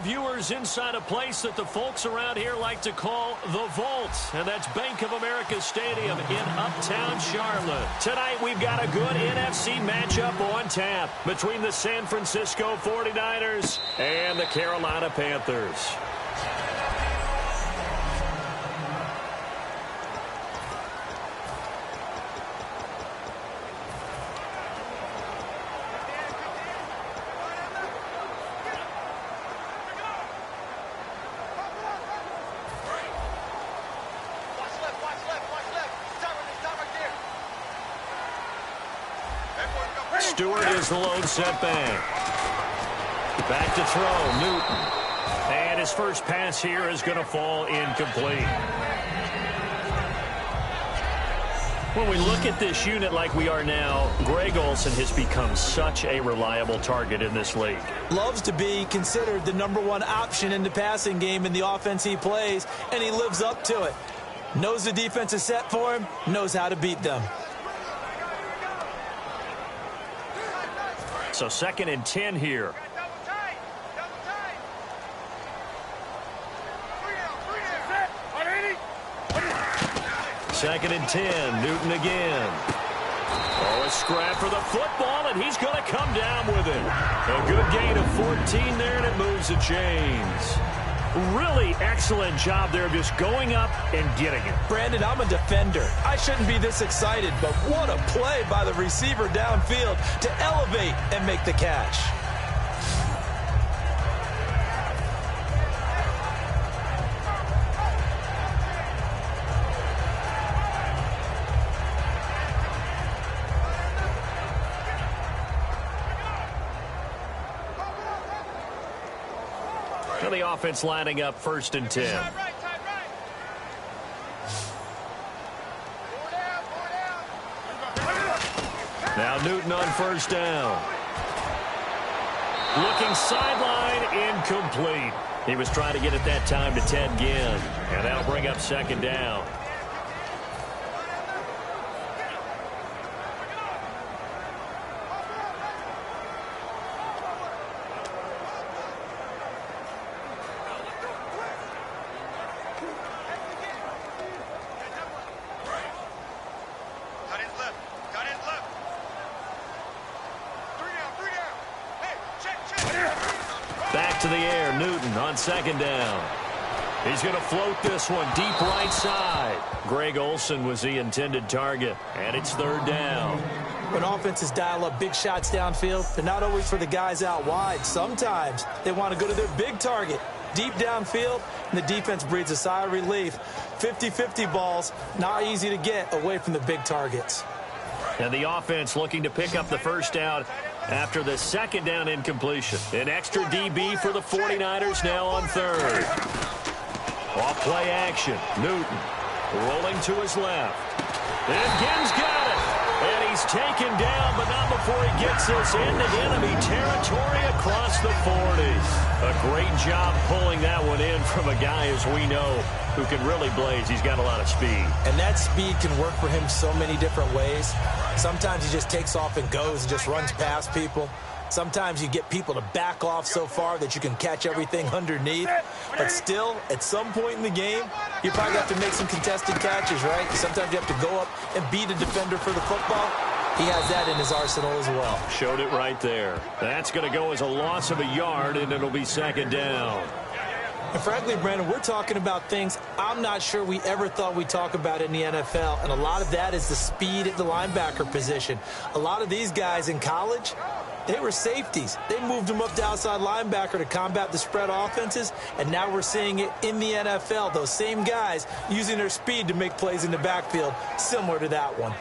viewers inside a place that the folks around here like to call the Vault, and that's Bank of America Stadium in Uptown Charlotte. Tonight we've got a good NFC matchup on tap between the San Francisco 49ers and the Carolina Panthers. Stewart is the lone setback. Back to throw, Newton. And his first pass here is going to fall incomplete. When we look at this unit like we are now, Greg Olsen has become such a reliable target in this league. Loves to be considered the #1 option in the passing game in the offense he plays, and he lives up to it. Knows the defense is set for him, knows how to beat them. So 2nd and 10 here. Second and 10, Newton again. Oh, a scrap for the football, and he's going to come down with it. A good gain of 14 there, and it moves the chains. Really excellent job there, just going up and getting it. Brandon, I'm a defender. I shouldn't be this excited, but what a play by the receiver downfield to elevate and make the catch. The offense lining up 1st and 10. Now Newton on 1st down. Looking sideline, incomplete. He was trying to get it that time to Ted Ginn, and that'll bring up 2nd down. Back to the air, Newton on 2nd down. He's going to float this one deep right side. Greg Olsen was the intended target, and it's 3rd down. When offenses dial up big shots downfield, they're not always for the guys out wide. Sometimes they want to go to their big target, deep downfield, and the defense breathes a sigh of relief. 50-50 balls, not easy to get away from the big targets. And the offense looking to pick up the 1st down after the 2nd down incompletion. An extra DB for the 49ers now on 3rd. Off play action. Newton rolling to his left. And Ginn's got it. And he's taken down, but not before he gets this into enemy territory across the 40. A great job pulling that one in from a guy, as we know, who can really blaze. He's got a lot of speed. And that speed can work for him so many different ways. Sometimes he just takes off and goes and just runs past people. Sometimes you get people to back off so far that you can catch everything underneath. But still, at some point in the game, you probably have to make some contested catches, right? Sometimes you have to go up and beat a defender for the football. He has that in his arsenal as well. Showed it right there. That's going to go as a loss of a yard, and it'll be 2nd down. And frankly, Brandon, we're talking about things I'm not sure we ever thought we'd talk about in the NFL. And a lot of that is the speed at the linebacker position. A lot of these guys in college, they were safeties. They moved them up to outside linebacker to combat the spread offenses, and now we're seeing it in the NFL. Those same guys using their speed to make plays in the backfield, similar to that one.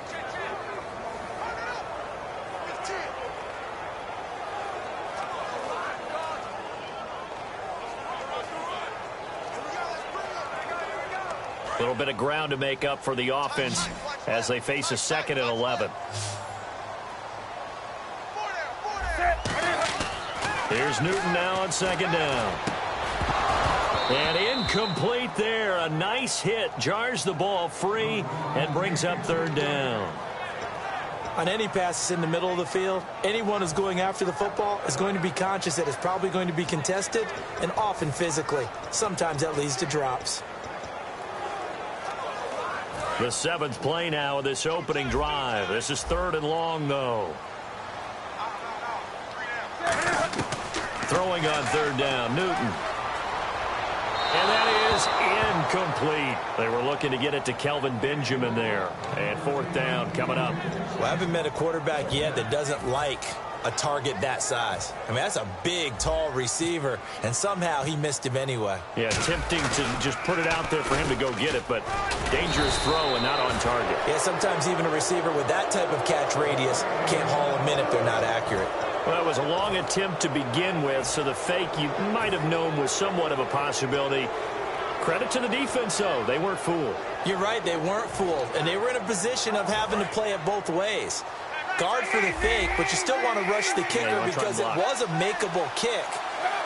A little bit of ground to make up for the offense as they face a 2nd and 11. Here's Newton now on 2nd down. And incomplete there. A nice hit. Jars the ball free and brings up 3rd down. On any passes in the middle of the field, anyone who's going after the football is going to be conscious that it's probably going to be contested and often physically. Sometimes that leads to drops. The 7th play now of this opening drive. This is 3rd and long, though. Throwing on 3rd down, Newton. And that is incomplete. They were looking to get it to Kelvin Benjamin there. And 4th down coming up. Well, I haven't met a quarterback yet that doesn't like a target that size. I mean, that's a big, tall receiver, and somehow he missed him anyway. Yeah, tempting to just put it out there for him to go get it, but dangerous throw and not on target. Yeah, sometimes even a receiver with that type of catch radius can't haul them in if they're not accurate. Well, it was a long attempt to begin with, so the fake you might have known was somewhat of a possibility. Credit to the defense, though. They weren't fooled. You're right, they weren't fooled, and they were in a position of having to play it both ways. Guard for the fake, but you still want to rush the kicker because it was a makeable kick.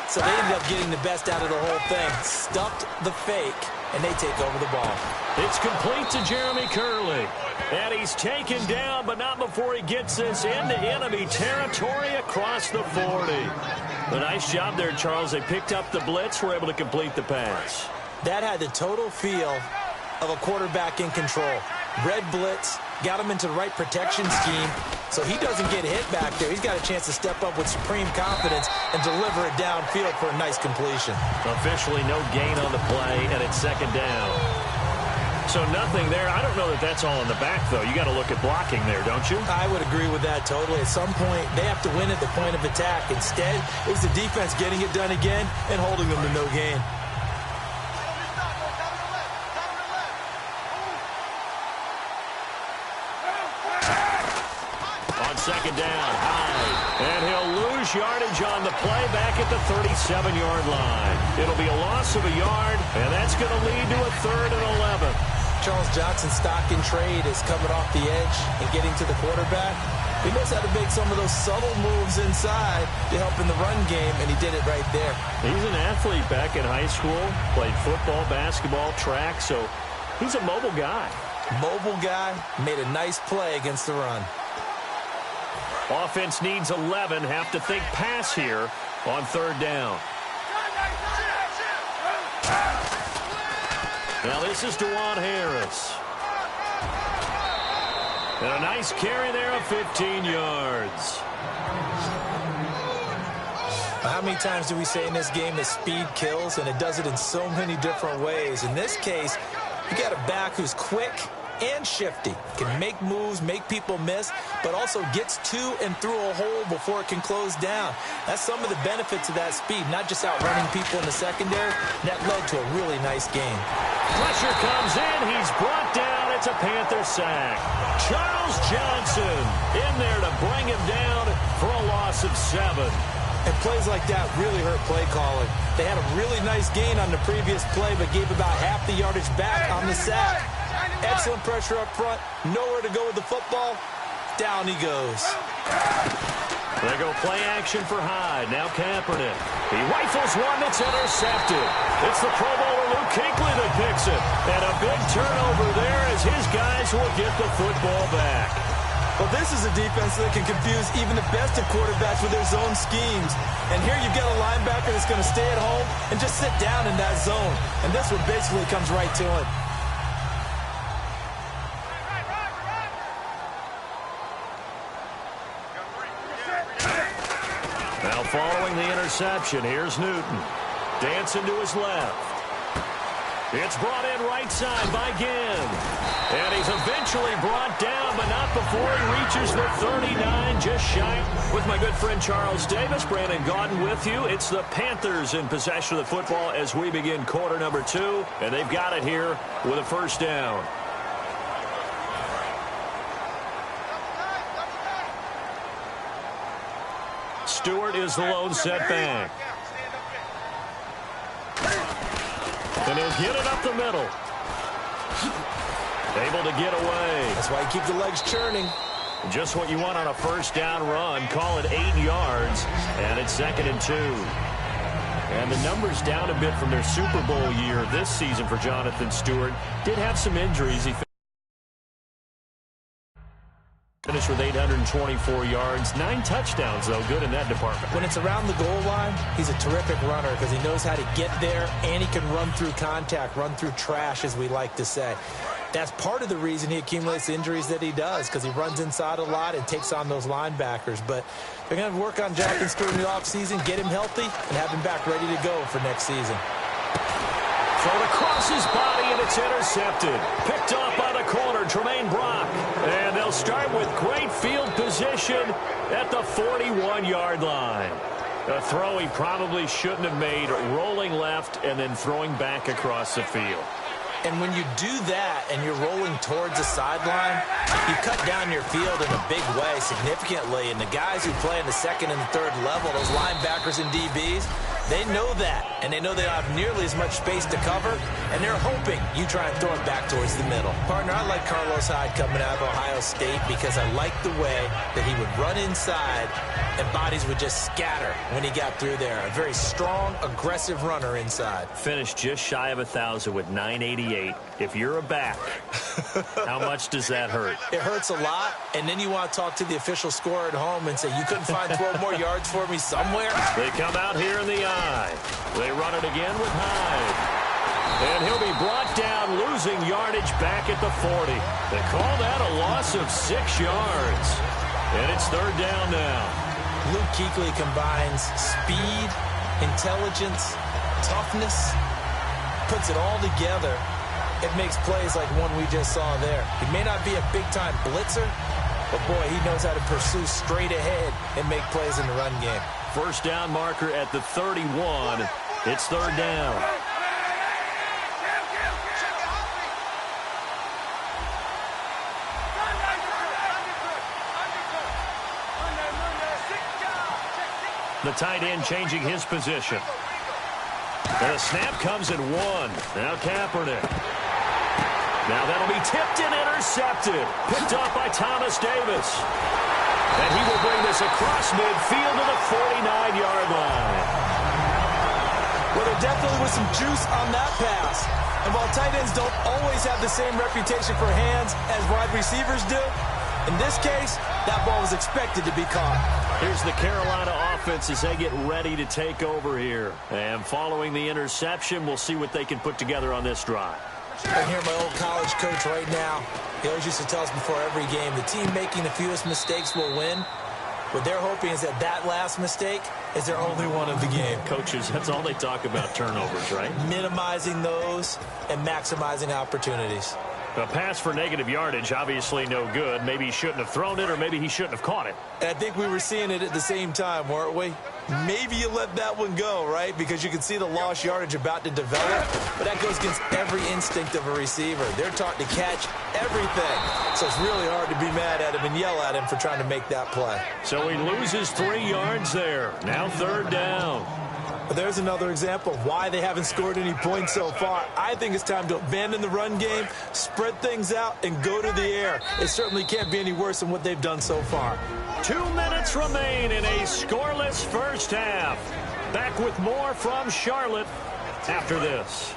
So they ended up getting the best out of the whole thing. Stuffed the fake, and they take over the ball. It's complete to Jeremy Curley. And he's taken down, but not before he gets this into enemy territory across the 40. A nice job there, Charles. They picked up the blitz, were able to complete the pass. That had the total feel of a quarterback in control. Red blitz, got him into the right protection scheme, so he doesn't get hit back there. He's got a chance to step up with supreme confidence and deliver it downfield for a nice completion. Officially no gain on the play, and it's 2nd down. So nothing there. I don't know that that's all in the back, though. You got to look at blocking there, don't you? I would agree with that totally. At some point, they have to win at the point of attack. Instead, it was the defense getting it done again and holding them to no gain. On 2nd down, Hyde. And he'll lose yardage on the play back at the 37-yard line. It'll be a loss of a yard, and that's going to lead to a 3rd and 11. Charles Johnson's stock in trade is coming off the edge and getting to the quarterback. He knows how to make some of those subtle moves inside to help in the run game, and he did it right there. He's an athlete back in high school, played football, basketball, track, so he's a mobile guy. Mobile guy, made a nice play against the run. Offense needs 11, have to think pass here on 3rd down. Now this is DeJuan Harris. And a nice carry there of 15 yards. How many times do we say in this game that speed kills, and it does it in so many different ways. In this case, you got a back who's quick and shifty, can make moves, make people miss, but also gets to and through a hole before it can close down. That's some of the benefits of that speed, not just outrunning people in the secondary. That led to a really nice game. Pressure comes in. He's brought down. It's a Panther sack. Charles Johnson in there to bring him down for a loss of 7. And plays like that really hurt play calling. They had a really nice gain on the previous play, but gave about half the yardage back on the sack. Excellent pressure up front. Nowhere to go with the football. Down he goes. They go play action for Hyde. Now Kaepernick. He rifles one that's intercepted. It's the Pro Bowler Luke Kuechly that picks it. And a big turnover there as his guys will get the football back. Well, this is a defense that can confuse even the best of quarterbacks with their zone schemes. And here you've got a linebacker that's going to stay at home and just sit down in that zone. And this one basically comes right to him. Now following the interception, here's Newton. Dancing to his left. It's brought in right side by Ginn. And he's eventually brought down, but not before he reaches the 39, just shy. With my good friend Charles Davis, Brandon Gaudin with you. It's the Panthers in possession of the football as we begin quarter number 2. And they've got it here with a 1st down. Stewart is the lone setback. And he'll get it up the middle. Able to get away. That's why you keep the legs churning. Just what you want on a 1st down run. Call it 8 yards. And it's 2nd and 2. And the numbers down a bit from their Super Bowl year this season for Jonathan Stewart. Did have some injuries. He Finished with 824 yards, 9 touchdowns, though. Good in that department. When it's around the goal line, he's a terrific runner because he knows how to get there, and he can run through contact, run through trash, as we like to say. That's part of the reason he accumulates the injuries that he does, because he runs inside a lot and takes on those linebackers. But they're going to work on Jackson Stewart in the offseason, get him healthy, and have him back ready to go for next season. Thrown across his body, and it's intercepted. Picked off by the corner, Tremaine Brock. And they'll start with great field position at the 41-yard line. A throw he probably shouldn't have made, rolling left and then throwing back across the field. And when you do that and you're rolling towards the sideline, you cut down your field in a big way significantly. And the guys who play in the second and the third level, those linebackers and DBs, they know that. And they know they don't have nearly as much space to cover. And they're hoping you try and throw it back towards the middle. Partner, I like Carlos Hyde coming out of Ohio State because I like the way that he would run inside and bodies would just scatter when he got through there. A very strong, aggressive runner inside. Finished just shy of 1,000 with 988. If you're a back, how much does that hurt? It hurts a lot, and then you want to talk to the official scorer at home and say, you couldn't find 12 more yards for me somewhere? They come out here in the eye. They run it again with Hyde. And he'll be brought down, losing yardage back at the 40. They call that a loss of 6 yards. And it's third down now. Luke Kuechly combines speed, intelligence, toughness, puts it all together. It makes plays like one we just saw there. He may not be a big-time blitzer, but, boy, he knows how to pursue straight ahead and make plays in the run game. First down marker at the 31. It's third down. The tight end changing his position. And the snap comes at 1. Now Kaepernick. Now that'll be tipped and intercepted. Picked off by Thomas Davis. And he will bring this across midfield to the 49-yard line. Well, there definitely was some juice on that pass. And while tight ends don't always have the same reputation for hands as wide receivers do, in this case, that ball was expected to be caught. Here's the Carolina offense as they get ready to take over here. And following the interception, we'll see what they can put together on this drive. I can hear my old college coach right now. He always used to tell us before every game, the team making the fewest mistakes will win. What they're hoping is that that last mistake is their only one of the game. Coaches, that's all they talk about, turnovers, right? Minimizing those and maximizing opportunities. A pass for negative yardage, obviously no good. Maybe he shouldn't have thrown it, or maybe he shouldn't have caught it. And I think we were seeing it at the same time, weren't we? Maybe you let that one go, right? Because you can see the lost yardage about to develop. But that goes against every instinct of a receiver. They're taught to catch everything. So it's really hard to be mad at him and yell at him for trying to make that play. So he loses 3 yards there. Now third down. But there's another example of why they haven't scored any points so far. I think it's time to abandon the run game, spread things out, and go to the air. It certainly can't be any worse than what they've done so far. 2 minutes remain in a scoreless first half. Back with more from Charlotte after this.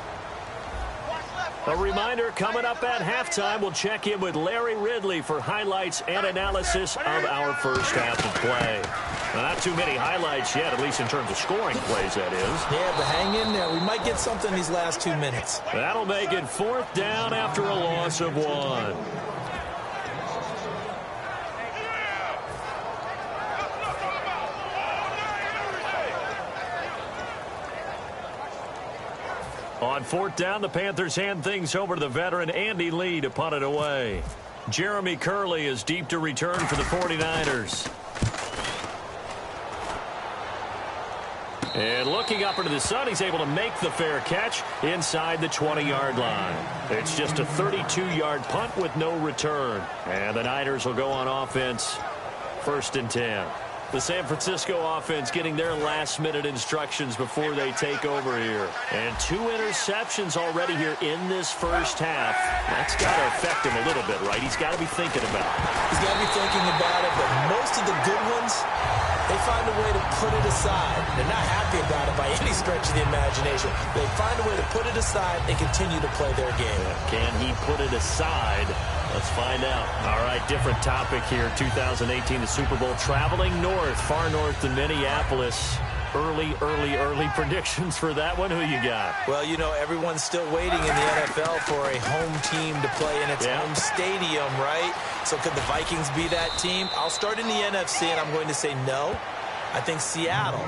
A reminder, coming up at halftime, we'll check in with Larry Ridley for highlights and analysis of our first half of play. Now, not too many highlights yet, at least in terms of scoring plays, that is. Yeah, but hang in there. We might get something these last 2 minutes. That'll make it fourth down after a loss of 1. On fourth down, the Panthers hand things over to the veteran Andy Lee to punt it away. Jeremy Curley is deep to return for the 49ers. And looking up into the sun, he's able to make the fair catch inside the 20-yard line. It's just a 32-yard punt with no return. And the Niners will go on offense, 1st and 10. The San Francisco offense getting their last-minute instructions before they take over here. And 2 interceptions already here in this first half. That's got to affect him a little bit, right? He's got to be thinking about it. He's got to be thinking about it, but most of the good ones They find a way to put it aside. They're not happy about it by any stretch of the imagination. They find a way to put it aside and continue to play their game. Can he put it aside? Let's find out. All right, different topic here. 2018, the Super Bowl, traveling north, far north than Minneapolis. Early predictions for that one. Who you got? Well, you know, everyone's still waiting in the NFL for a home team to play in its home stadium, right? So could the Vikings be that team? I'll start in the NFC, and I'm going to say no. I think Seattle,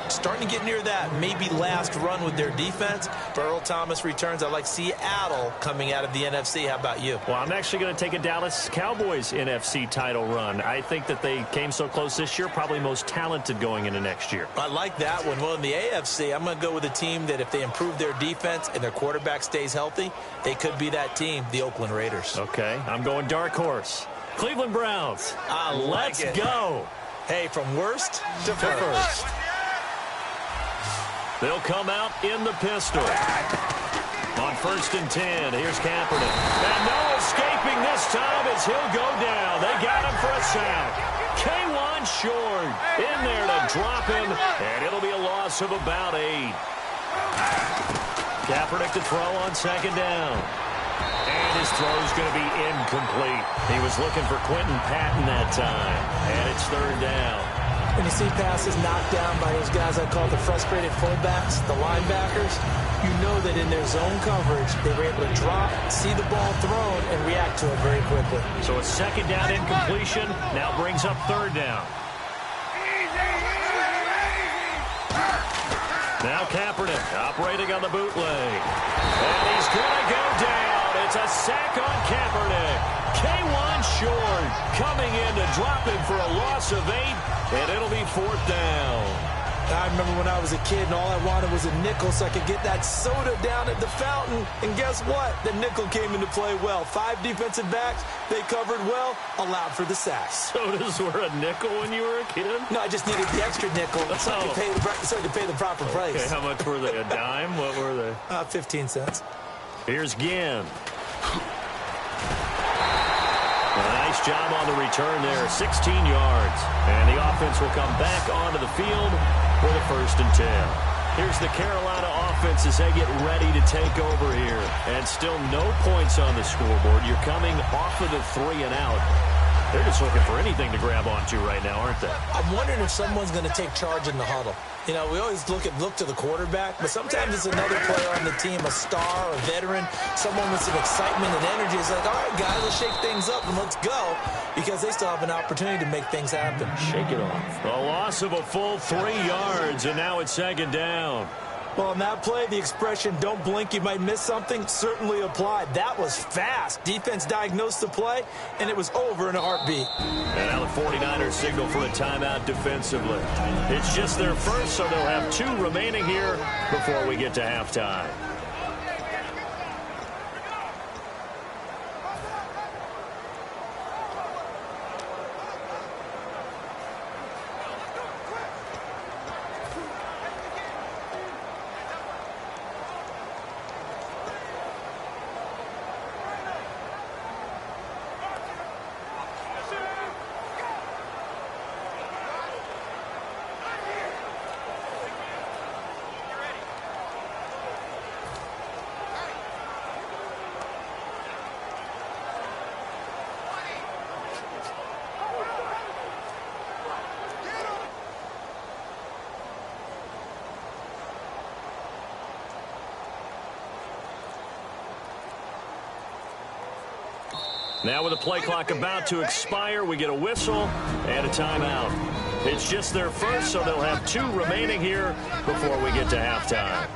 starting to get near that maybe last run with their defense. If Earl Thomas returns, I like Seattle coming out of the NFC. How about you? Well, I'm actually going to take a Dallas Cowboys NFC title run. I think that they came so close this year, probably most talented going into next year. I like that one. Well, in the AFC, I'm going to go with a team that if they improve their defense and their quarterback stays healthy, they could be that team, the Oakland Raiders. Okay, I'm going dark horse. Cleveland Browns. Let's go. Hey, from worst to first. They'll come out in the pistol. On 1st and 10, here's Kaepernick. And no escaping this time as he'll go down. They got him for a sack. KingII short in there to drop him, and it'll be a loss of about 8. Kaepernick to throw on 2nd down. And his throw's going to be incomplete. He was looking for Quentin Patton that time. And it's 3rd down. When you see passes knocked down by those guys I call the frustrated fullbacks, the linebackers, you know that in their zone coverage, they were able to drop, see the ball thrown, and react to it very quickly. So a 2nd down incompletion now brings up 3rd down. Now Kaepernick operating on the bootleg. And he's going to go down. It's a sack on Kaepernick. KingII short coming in to drop him for a loss of 8, and it'll be 4th down. I remember when I was a kid and all I wanted was a nickel so I could get that soda down at the fountain. And guess what? The nickel came into play well. 5 defensive backs, they covered well, allowed for the sacks. Sodas were a nickel when you were a kid? No, I just needed the extra nickel so I could pay the proper price. Okay, how much were they? A dime? What were they? 15 cents. Here's Ginn. Nice job on the return there, 16 yards. And the offense will come back onto the field for the 1st and 10. Here's the Carolina offense as they get ready to take over here. And still no points on the scoreboard. You're coming off of the 3 and out. They're just looking for anything to grab onto right now, aren't they? I'm wondering if someone's going to take charge in the huddle. You know, we always look to the quarterback, but sometimes it's another player on the team, a star, a veteran, someone with some excitement and energy. It's like, all right, guys, let's shake things up and let's go, because they still have an opportunity to make things happen. Shake it off. A loss of a full 3 yards, and now it's 2nd down. Well, on that play, the expression, don't blink, you might miss something, certainly applied. That was fast. Defense diagnosed the play, and it was over in a heartbeat. And now the 49ers signal for a timeout defensively. It's just their first, so they'll have 2 remaining here before we get to halftime. Now with the play clock about to expire, we get a whistle and a timeout. It's just their first, so they'll have 2 remaining here before we get to halftime.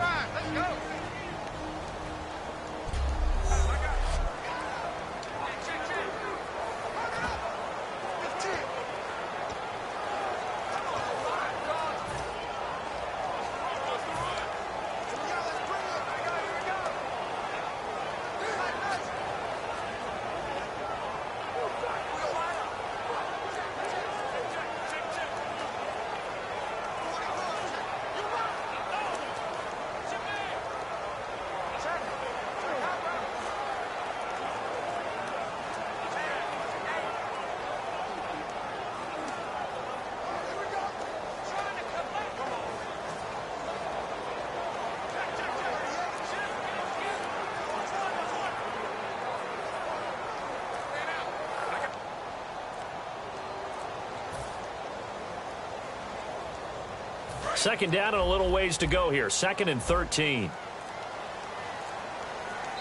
Second down and a little ways to go here. 2nd and 13.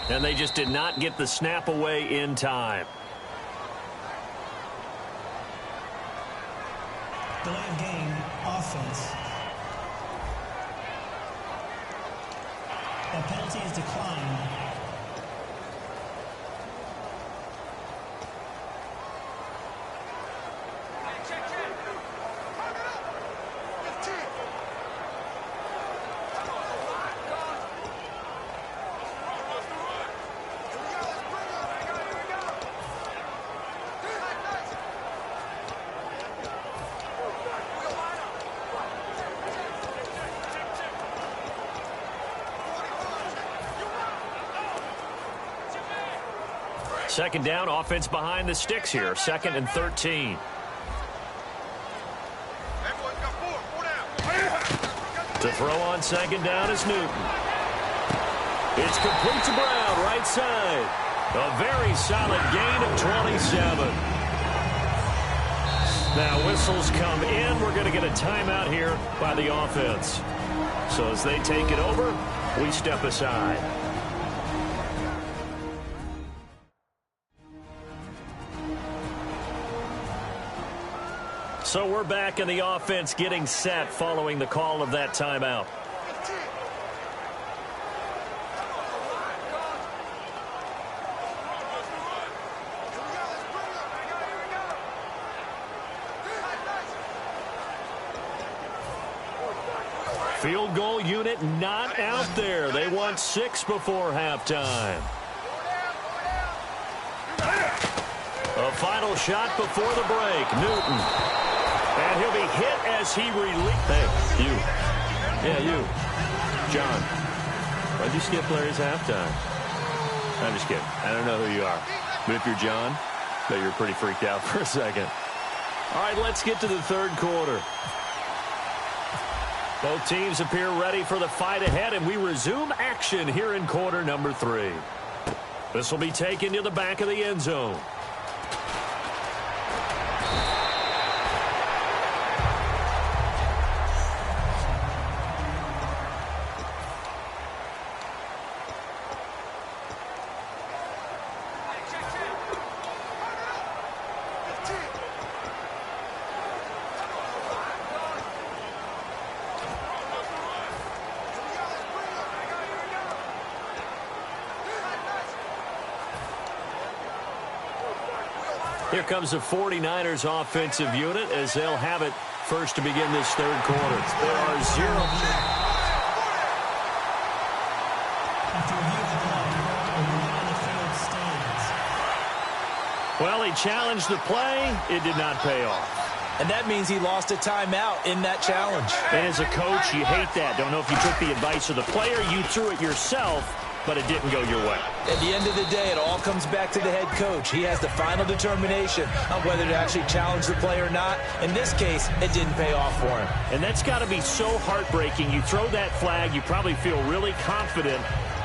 And they just did not get the snap away in time. Delay of game, offense. That penalty is declined. Second down, offense behind the sticks here. 2nd and 13. To throw on second down is Newton. It's complete to Brown, right side. A very solid gain of 27. Now whistles come in. We're going to get a timeout here by the offense. So as they take it over, we step aside. So we're back in the offense getting set following the call of that timeout. Field goal unit not out there. They want 6 before halftime. A final shot before the break. Newton. And he'll be hit as he releases. Hey, you. Yeah, you. John. Why'd you skip Larry's halftime? I'm just kidding. I don't know who you are. But if you're John, bet you're pretty freaked out for a second. All right, let's get to the third quarter. Both teams appear ready for the fight ahead, and we resume action here in quarter number 3. This will be taken to the back of the end zone. Here comes the 49ers offensive unit as they'll have it first to begin this third quarter. There are 0. After review of the play, on the field stands. Well, he challenged the play. It did not pay off. And that means he lost a timeout in that challenge. And as a coach, you hate that. Don't know if you took the advice of the player. You threw it yourself, but it didn't go your way. At the end of the day, it all comes back to the head coach. He has the final determination on whether to actually challenge the play or not. In this case, it didn't pay off for him. And that's got to be so heartbreaking. You throw that flag, you probably feel really confident,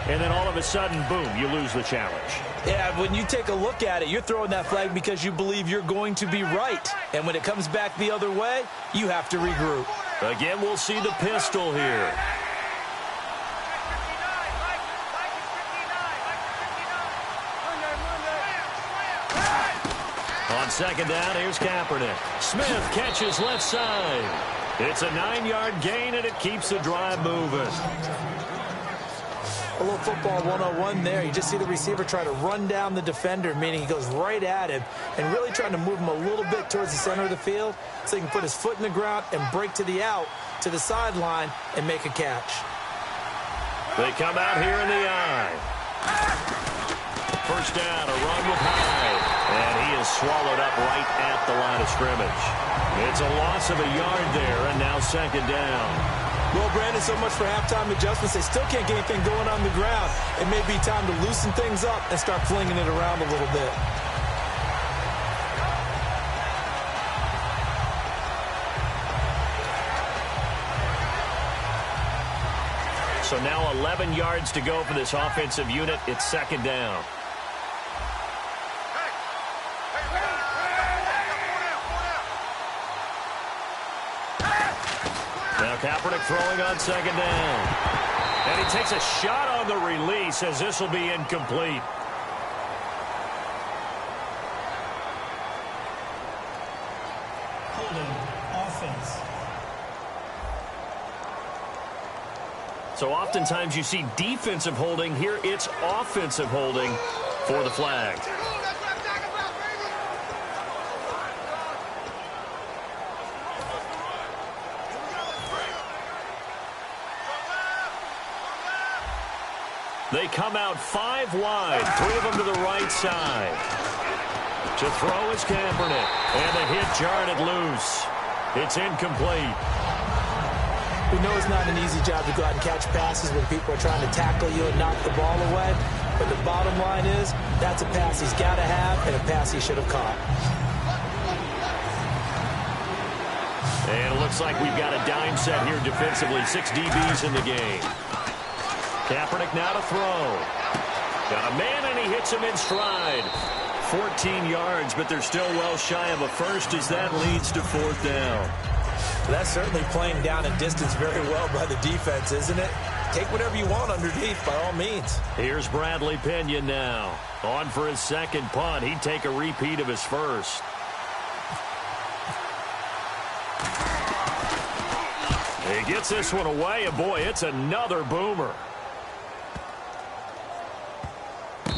and then all of a sudden, boom, you lose the challenge. Yeah, when you take a look at it, you're throwing that flag because you believe you're going to be right. And when it comes back the other way, you have to regroup. Again, we'll see the pistol here. On second down, here's Kaepernick. Smith catches left side. It's a 9-yard gain, and it keeps the drive moving. A little football 101 there. You just see the receiver try to run down the defender, meaning he goes right at him and really trying to move him a little bit towards the center of the field so he can put his foot in the ground and break to the out, to the sideline, and make a catch. They come out here in the eye. First down, a run with Hyde. And he is swallowed up right at the line of scrimmage. It's a loss of a yard there, and now second down. Well, Brandon, so much for halftime adjustments. They still can't get anything going on the ground. It may be time to loosen things up and start flinging it around a little bit. So now 11 yards to go for this offensive unit. It's second down. Now Kaepernick throwing on second down. And he takes a shot on the release as this will be incomplete. Holding. Offense. So oftentimes you see defensive holding. Here it's offensive holding for the flag. They come out 5 wide, 3 of them to the right side. To throw is Kaepernick, and the hit jarred it loose. It's incomplete. We know it's not an easy job to go out and catch passes when people are trying to tackle you and knock the ball away. But the bottom line is, that's a pass he's got to have and a pass he should have caught. And it looks like we've got a dime set here defensively. 6 DBs in the game. Kaepernick now to throw. Got a man, and he hits him in stride. 14 yards, but they're still well shy of a first as that leads to 4th down. That's certainly playing down and distance very well by the defense, isn't it? Take whatever you want underneath, by all means. Here's Bradley Pinion now. On for his second punt. He'd take a repeat of his first. He gets this one away, and boy, it's another boomer.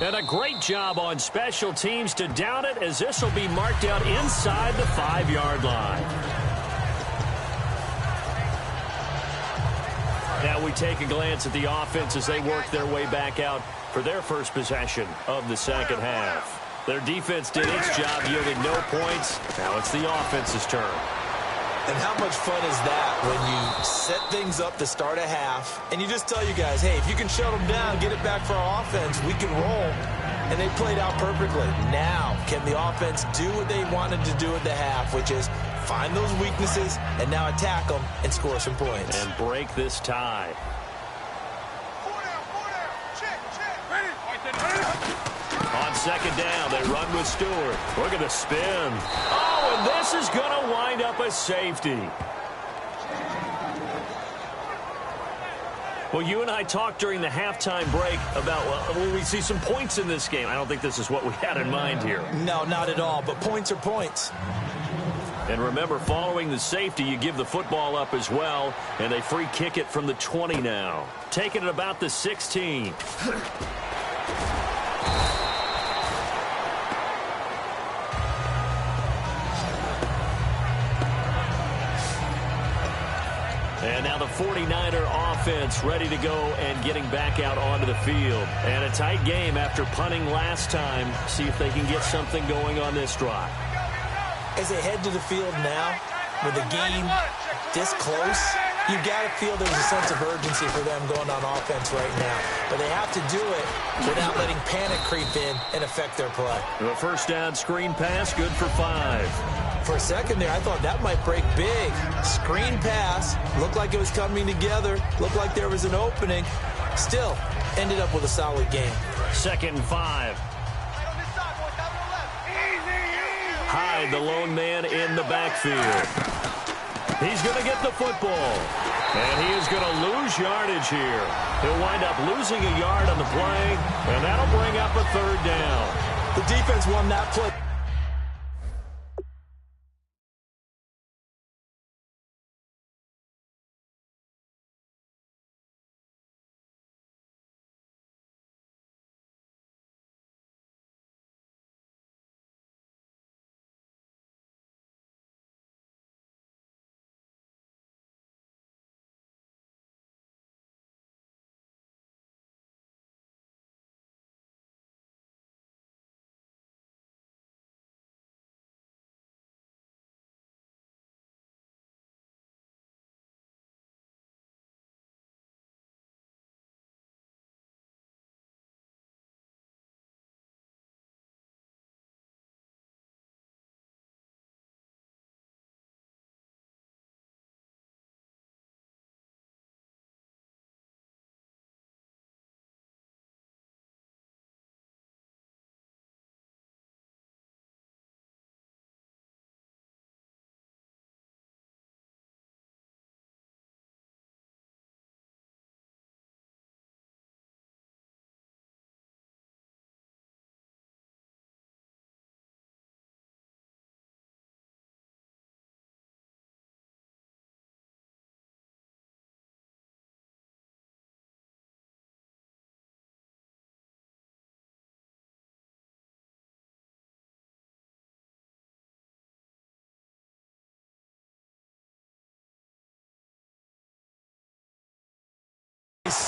And a great job on special teams to down it, as this will be marked out inside the 5-yard line. Now we take a glance at the offense as they work their way back out for their first possession of the second half. Their defense did its job, yielded no points. Now it's the offense's turn. And how much fun is that when you set things up to start a half, and you just tell you guys, hey, if you can shut them down, get it back for our offense, we can roll. And they played out perfectly. Now, can the offense do what they wanted to do at the half, which is find those weaknesses and now attack them and score some points. And break this tie. On second down, they run with Stewart. Look at the spin. Oh, and this is going to wind up a safety. Well, you and I talked during the halftime break about, well, will we see some points in this game? I don't think this is what we had in mind here. No, not at all, but points are points. And remember, following the safety, you give the football up as well, and they free kick it from the 20 now. Taking it about the 16. And now the 49er offense ready to go and getting back out onto the field. And a tight game after punting last time. See if they can get something going on this drive. As they head to the field now, with the game this close, you got to feel there's a sense of urgency for them going on offense right now. But they have to do it without letting panic creep in and affect their play. The first down screen pass, good for 5. For a second there, I thought that might break big. Screen pass, looked like it was coming together, looked like there was an opening. Still, ended up with a solid game. 2nd and 5. Hyde, the lone man in the backfield. He's going to get the football. And he is going to lose yardage here. He'll wind up losing a yard on the play, and that'll bring up a 3rd down. The defense won that play.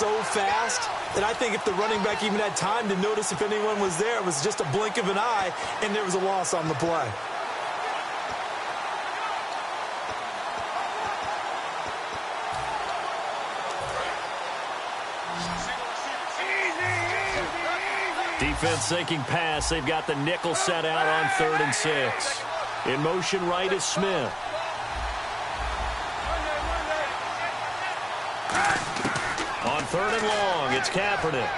so fast that I think if the running back even had time to notice if anyone was there, it was just a blink of an eye, and there was a loss on the play. Defense thinking pass. They've got the nickel set out on 3rd and 6. In motion right is Smith. On 3rd and long, it's Kaepernick.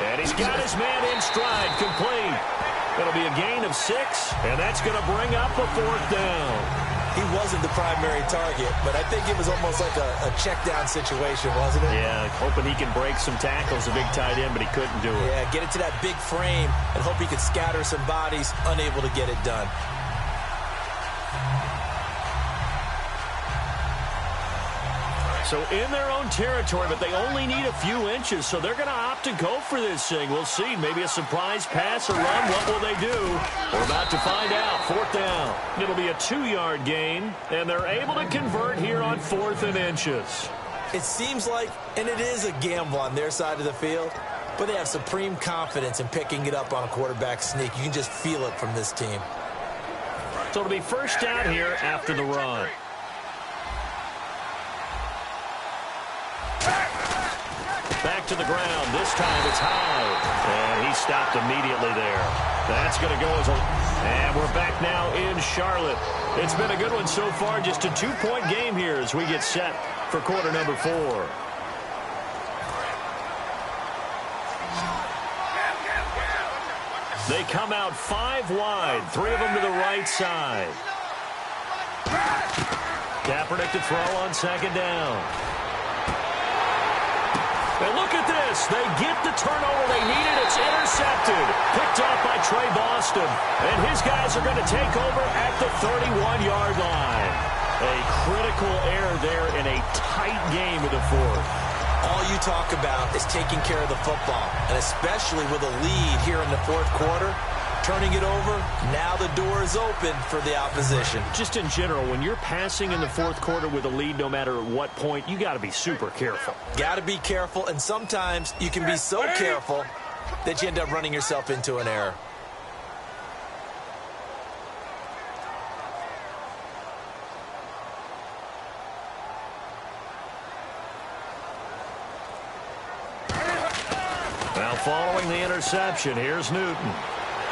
And he's got his man in stride, complete. It'll be a gain of 6, and that's going to bring up a 4th down. He wasn't the primary target, but I think it was almost like a check-down situation, wasn't it? Yeah, hoping he can break some tackles, a big tight end, but he couldn't do it. Yeah, get into that big frame and hope he could scatter some bodies, unable to get it done. So in their own territory, but they only need a few inches, so they're going to opt to go for this thing. We'll see. Maybe a surprise pass or run. What will they do? We're about to find out. 4th down. It'll be a 2-yard gain, and they're able to convert here on 4th and inches. It seems like, and it is a gamble on their side of the field, but they have supreme confidence in picking it up on a quarterback sneak. You can just feel it from this team. So it'll be 1st down here after the run. Back to the ground. This time it's high. And he stopped immediately there. That's going to go as a... And we're back now in Charlotte. It's been a good one so far. Just a 2-point game here as we get set for quarter number 4. They come out 5 wide. 3 of them to the right side. Kaepernick to throw on 2nd down. And look at this. They get the turnover they needed. It's intercepted. Picked off by Trey Boston. And his guys are going to take over at the 31-yard line. A critical error there in a tight game of the 4th. All you talk about is taking care of the football, and especially with a lead here in the 4th quarter. Turning it over, now the door is open for the opposition. Just in general, when you're passing in the 4th quarter with a lead, no matter at what point, you got to be super careful. Got to be careful, and sometimes you can be so careful that you end up running yourself into an error. Now following the interception, here's Newton.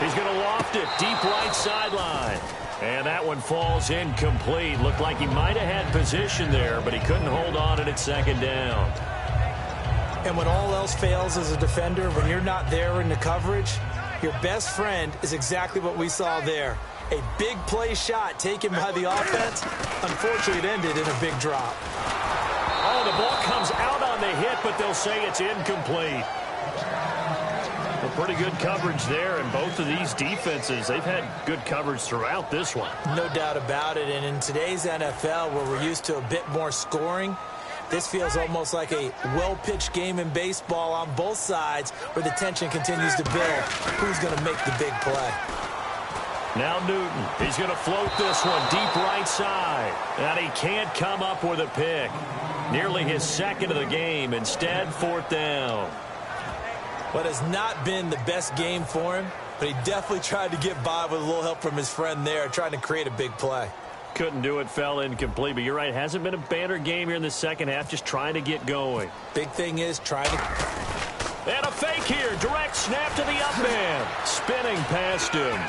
He's going to loft it deep right sideline. And that one falls incomplete. Looked like he might have had position there, but he couldn't hold on at 2nd down. And when all else fails as a defender, when you're not there in the coverage, your best friend is exactly what we saw there. A big play shot taken by the offense. Unfortunately, it ended in a big drop. Oh, the ball comes out on the hit, but they'll say it's incomplete. Pretty good coverage there, and both of these defenses, they've had good coverage throughout this one. No doubt about it, and in today's NFL, where we're used to a bit more scoring, this feels almost like a well-pitched game in baseball on both sides where the tension continues to build. Who's going to make the big play? Now Newton, he's going to float this one deep right side, and he can't come up with a pick. Nearly his 2nd of the game. Instead, 4th down. What has not been the best game for him, but he definitely tried to get by with a little help from his friend there, trying to create a big play. Couldn't do it, fell incomplete, but you're right, hasn't been a banner game here in the 2nd half, just trying to get going. Big thing is trying to... And a fake here, direct snap to the up man, spinning past him.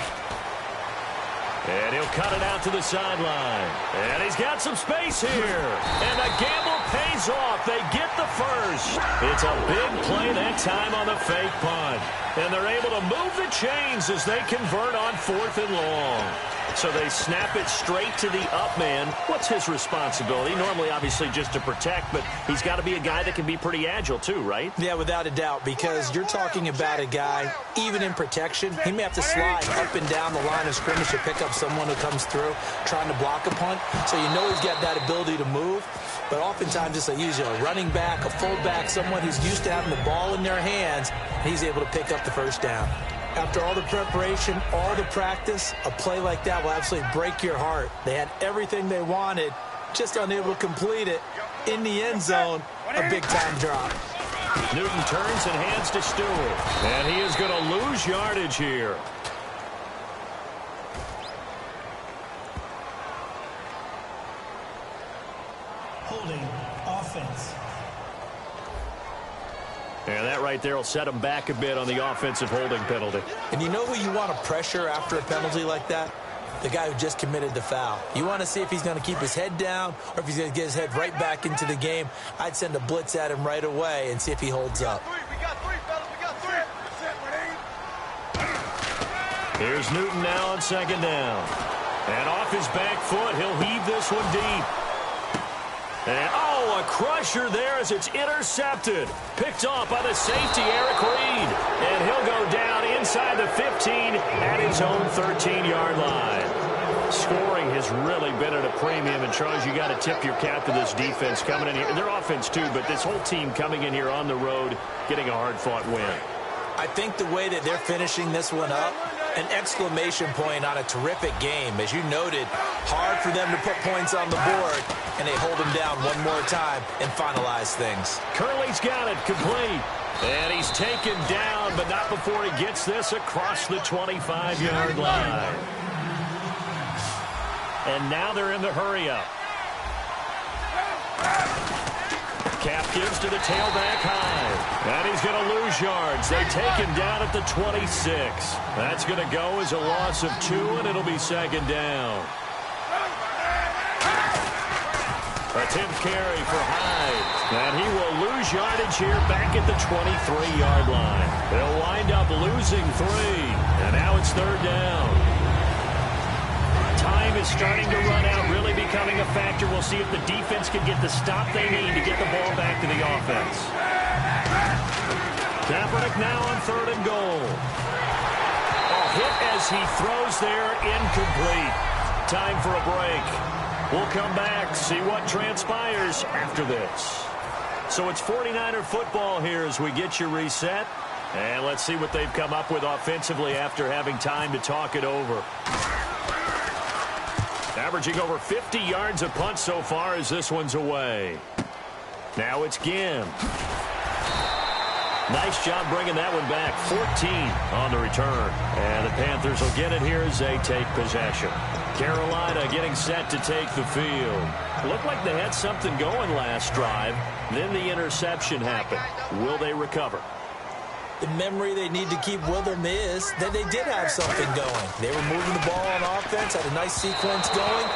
And he'll cut it out to the sideline. And he's got some space here. And the gamble pays off. They get the first. It's a big play that time on the fake punt. And they're able to move the chains as they convert on 4th and long. So they snap it straight to the up man. What's his responsibility? Normally, obviously, just to protect, but he's got to be a guy that can be pretty agile too, right? Yeah, without a doubt, because you're talking about a guy, even in protection, he may have to slide up and down the line of scrimmage to pick up someone who comes through trying to block a punt. So you know he's got that ability to move. But oftentimes it's usually a running back, a fullback, someone who's used to having the ball in their hands, and he's able to pick up the first down. After all the preparation, all the practice, a play like that will absolutely break your heart. They had everything they wanted, just unable to complete it in the end zone, a big-time drop. Newton turns and hands to Stewart. And he is going to lose yardage here. Holding offense. And that right there will set him back a bit on the offensive holding penalty. And you know who you want to pressure after a penalty like that? The guy who just committed the foul. You want to see if he's going to keep his head down or if he's going to get his head right back into the game. I'd send a blitz at him right away and see if he holds up. Here's Newton now on second down. And off his back foot, he'll heave this one deep. And, oh, a crusher there as it's intercepted. Picked off by the safety, Eric Reed. And he'll go down inside the 15 at his own 13-yard line. Scoring has really been at a premium. And, Charles, you got to tip your cap to this defense coming in here. And their offense, too, but this whole team coming in here on the road, getting a hard-fought win. I think the way that they're finishing this one up, an exclamation point on a terrific game. As you noted, hard for them to put points on the board, and they hold them down one more time and finalize things. Curley's got it complete. And he's taken down, but not before he gets this across the 25-yard line. And now they're in the hurry-up. Cap gives to the tailback high. And he's going to lose yards. They take him down at the 26. That's going to go as a loss of 2, and it'll be second down. Attempt carry for Hyde. And he will lose yardage here back at the 23-yard line. They'll wind up losing 3. And now it's third down. Time is starting to run out, really becoming a factor. We'll see if the defense can get the stop they need to get the ball back to the offense. Kaepernick now on 3rd and goal. A hit as he throws there, incomplete. Time for a break. We'll come back, see what transpires after this. So it's 49er football here as we get you reset. And let's see what they've come up with offensively after having time to talk it over. Averaging over 50 yards a punt so far as this one's away. Now it's Ginn. Nice job bringing that one back. 14 on the return. And the Panthers will get it here as they take possession. Carolina getting set to take the field. Looked like they had something going last drive. Then the interception happened. Will they recover? The memory they need to keep with them is that they did have something going. They were moving the ball on offense, had a nice sequence going.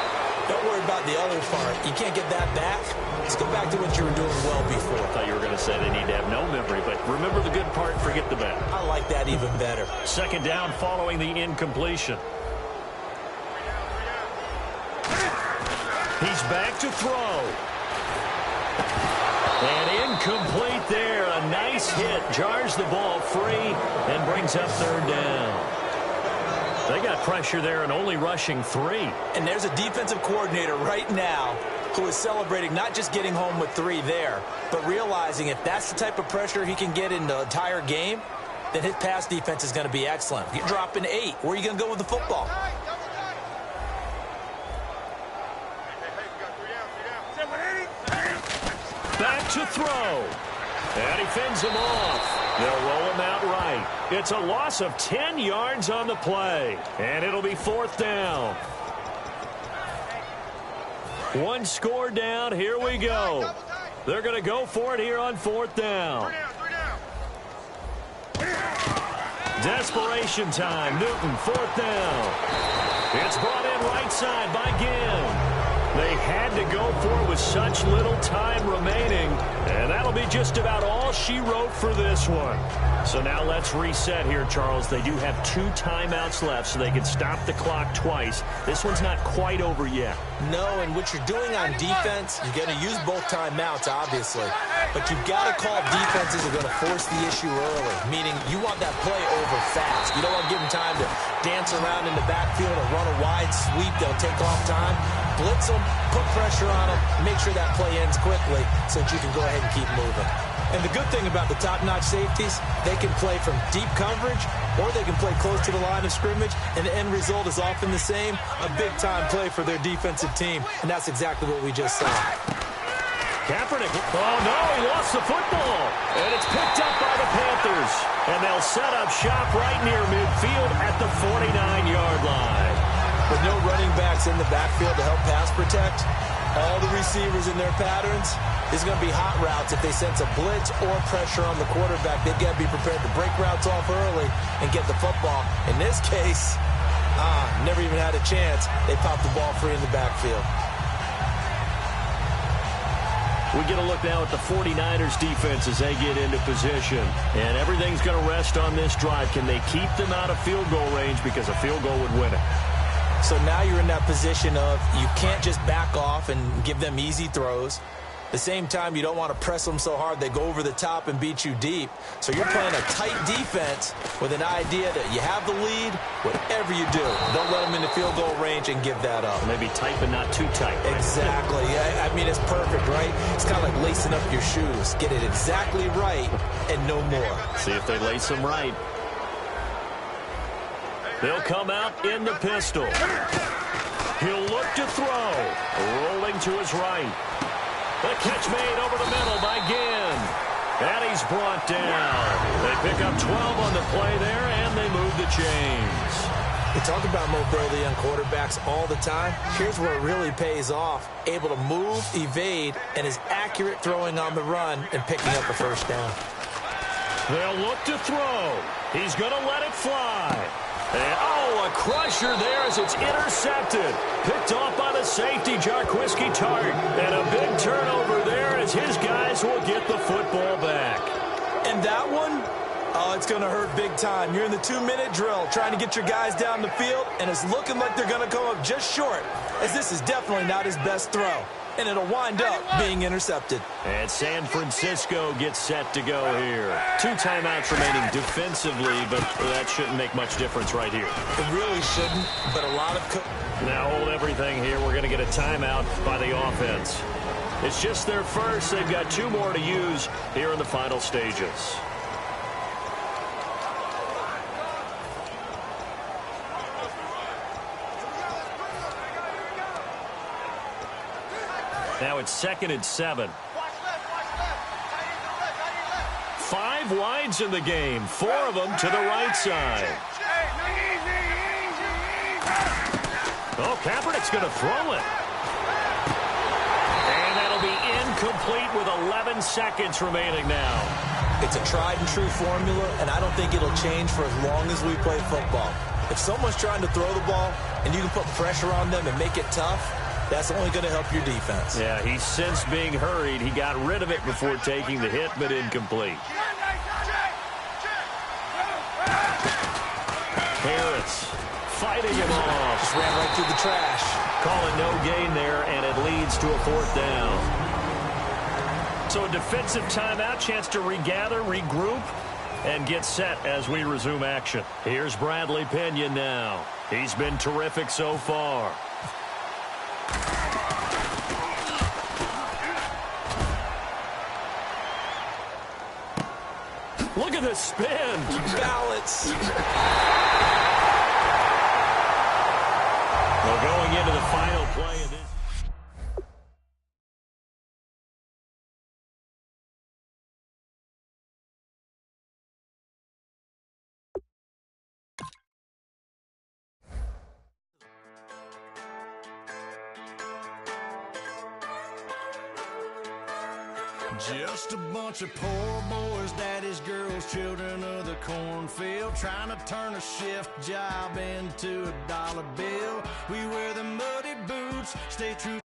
Don't worry about the other part. You can't get that back. Let's go back to what you were doing well before. I thought you were going to say they need to have no memory, but remember the good part, forget the bad. I like that even better. Second down following the incompletion. He's back to throw. And incomplete there. A nice hit. Jars the ball free and brings up third down. They got pressure there and only rushing 3. And there's a defensive coordinator right now who is celebrating not just getting home with 3 there, but realizing if that's the type of pressure he can get in the entire game, then his pass defense is going to be excellent. If you're dropping 8, where are you going to go with the football? Back to throw. And he fends him off. They'll roll him out right. It's a loss of 10 yards on the play. And it'll be 4th down. 1 score down. Here we go. They're going to go for it here on 4th down. Desperation time. Newton, 4th down. It's brought in right side by Ginn. They had to go for it with such little time remaining. And that'll be just about all she wrote for this one. So now let's reset here, Charles. They do have 2 timeouts left, so they can stop the clock twice. This one's not quite over yet. No, and what you're doing on defense, you're going to use both timeouts, obviously. But you've got to call defenses are going to force the issue early, meaning you want that play over fast. You don't want to give them time to dance around in the backfield or run a wide sweep. They'll take off time. Blitz them, put pressure on them, make sure that play ends quickly so that you can go ahead and keep moving. And the good thing about the top-notch safeties, they can play from deep coverage or they can play close to the line of scrimmage, and the end result is often the same, a big-time play for their defensive team, and that's exactly what we just saw. Kaepernick. Oh, no, he lost the football. And it's picked up by the Panthers. And they'll set up shop right near midfield at the 49-yard line. With no running backs in the backfield to help pass protect, all the receivers in their patterns, there's going to be hot routes. If they sense a blitz or pressure on the quarterback, they've got to be prepared to break routes off early and get the football. In this case, never even had a chance. They popped the ball free in the backfield. We get a look now at the 49ers defense as they get into position. And everything's going to rest on this drive. Can they keep them out of field goal range, because a field goal would win it? So now you're in that position of you can't just back off and give them easy throws. At the same time, you don't want to press them so hard they go over the top and beat you deep. So you're playing a tight defense with an idea that you have the lead. Whatever you do, don't let them in the field goal range and give that up. Maybe tight but not too tight. Right? Exactly. I mean, it's perfect, right? It's kind of like lacing up your shoes. Get it exactly right and no more. See if they lace them right. They'll come out in the pistol. He'll look to throw. Rolling to his right. The catch made over the middle by Ginn. And he's brought down. They pick up 12 on the play there, and they move the chains. We talk about mobility on quarterbacks all the time. Here's where it really pays off. Able to move, evade, and is accurate throwing on the run and picking up a first down. They'll look to throw. He's going to let it fly. And, a crusher there as it's intercepted. Picked off by the safety, Jarquiski Tart. And a big turnover there as his guys will get the football back. And that one, it's going to hurt big time. You're in the 2-minute drill trying to get your guys down the field, and it's looking like they're going to come up just short, as this is definitely not his best throw. And it'll wind up being intercepted. And San Francisco gets set to go here. 2 timeouts remaining defensively, but that shouldn't make much difference right here. It really shouldn't, but a lot of... Now hold everything here. We're going to get a timeout by the offense. It's just their first. They've got 2 more to use here in the final stages. Now it's 2nd and 7. 5 wides in the game. 4 of them to the right side. Oh, Kaepernick's going to throw it. And that'll be incomplete with 11 seconds remaining now. It's a tried and true formula, and I don't think it'll change for as long as we play football. If someone's trying to throw the ball and you can put pressure on them and make it tough, that's only going to help your defense. Yeah, he's since being hurried. He got rid of it before taking the hit, but incomplete. Harris fighting him off. Just ran right through the trash. Call it no gain there, and it leads to a 4th down. So a defensive timeout, chance to regather, regroup, and get set as we resume action. Here's Bradley Pinion now. He's been terrific so far. Look at the spin. Balance. Well, going into the final play of this. Just a bunch of poor boys, daddy's girls, children of the cornfield, trying to turn a shift job into a dollar bill. We wear the muddy boots, stay true.